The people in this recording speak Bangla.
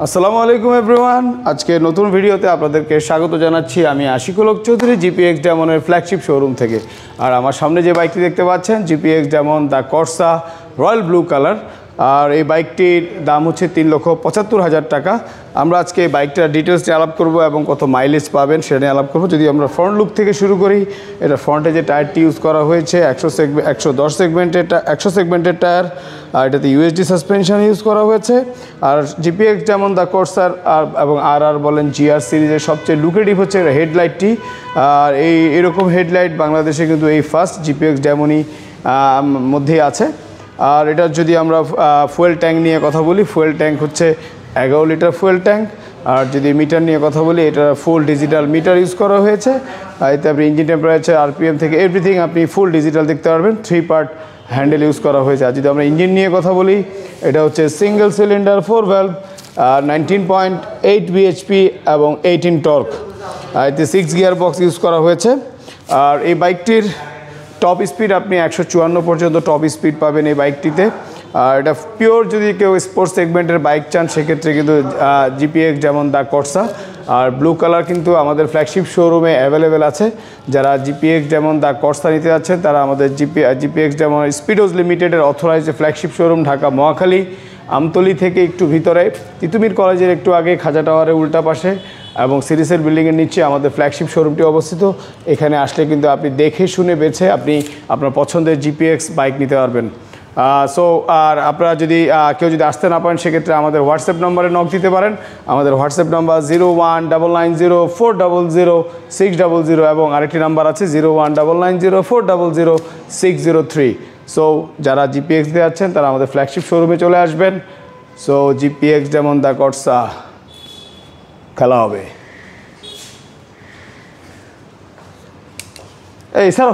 আসসালামু আলাইকুম এভরিওয়ান। আজকে নতুন ভিডিওতে আপনাদেরকে স্বাগত জানাচ্ছি। আমি আশিকুল হক চৌধুরী জিপিএক্স ডায়মন্ডের ফ্ল্যাগশিপ শোরুম থেকে। আর আমার সামনে যে বাইকটি দেখতে পাচ্ছেন GPX diamond the Corsa royal blue colour. আর এই বাইকটির দাম হচ্ছে 3,75,000 টাকা। আমরা আজকে এই বাইকটার ডিটেলস নিয়ে আলাপ করবো এবং কত মাইলেজ পাবেন সেটা নিয়ে আলাপ করবো। যদি আমরা ফ্রন্ট লুক থেকে শুরু করি, এটা ফ্রন্টে যে টায়ারটি ইউজ করা হয়েছে 110 সেগমেন্টের টায়ার, আর এটাতে ইউএসডি সাসপেনশন ইউজ করা হয়েছে। আর জিপিএক্স যেমন দ্য কর্সার এবং আর বলেন জিআর সিরিজের সবচেয়ে লুক্রেটিভ হচ্ছে হেডলাইটটি। আর এরকম হেডলাইট বাংলাদেশে কিন্তু এই ফার্স্ট জিপিএক্স ডায়মন্ডই মধ্যেই আছে। আর এটার যদি আমরা ফুয়েল ট্যাঙ্ক নিয়ে কথা বলি, ফুয়েল ট্যাঙ্ক হচ্ছে 11 লিটার ফুয়েল ট্যাঙ্ক। আর যদি মিটার নিয়ে কথা বলি, এটা ফুল ডিজিটাল মিটার ইউজ করা হয়েছে। এতে আপনি ইঞ্জিন টেম্পারেচার, আরপিএম থেকে এভরিথিং আপনি ফুল ডিজিটাল দেখতে পারবেন। 3 পার্ট হ্যান্ডেল ইউজ করা হয়েছে। আর যদি আমরা ইঞ্জিন নিয়ে কথা বলি, এটা হচ্ছে সিঙ্গেল সিলিন্ডার 4 ভ্যালভ, 19.8 বিএইচপি এবং 18 টর্ক। এতে 6 গিয়ার বক্স ইউজ করা হয়েছে। আর এই বাইকটির টপ স্পিড আপনি 154 পর্যন্ত টপ স্পিড পাবেন এই বাইকটিতে। আর এটা পিওর যদি কেউ স্পোর্টস সেগমেন্টের বাইক চান সেক্ষেত্রে কিন্তু জিপিএক্স যেমন দ্য কর্সা আর ব্লু কালার কিন্তু আমাদের ফ্ল্যাগশিপ শোরুমে অ্যাভেলেবেল আছে। যারা জিপিএক্স যেমন দ্য কর্সা নিতে যাচ্ছেন তারা আমাদের জিপিএক্স যেমন স্পিডোজ লিমিটেডের authorised flagship showroom Dhaka Mohakhali Amtali থেকে একটু ভিতরে তিতুমির কলেজের একটু আগে খাজা টাওয়ারের উল্টা পাশে এবং সিরিসের বিল্ডিংয়ের নিচে আমাদের ফ্ল্যাগশিপ শোরুমটি অবস্থিত। এখানে আসলে কিন্তু আপনি দেখে শুনে বেছে আপনি আপনার পছন্দের জিপিএক্স বাইক নিতে পারবেন। আর আপনারা যদি কেউ যদি আসতে না পারেন সেক্ষেত্রে আমাদের হোয়াটসঅ্যাপ নম্বরে নক দিতে পারেন। আমাদের হোয়াটসঅ্যাপ নাম্বার 019904006000 এবং আরেকটি নাম্বার আছে 019904006003। সো যারা জিপিএক্স দিয়ে যাচ্ছেন তারা আমাদের ফ্ল্যাগশিপ শোরুমে চলে আসবেন। সো জিপিএক্স যেমন দ্য কর্সা খেলা হবে। এই স্যার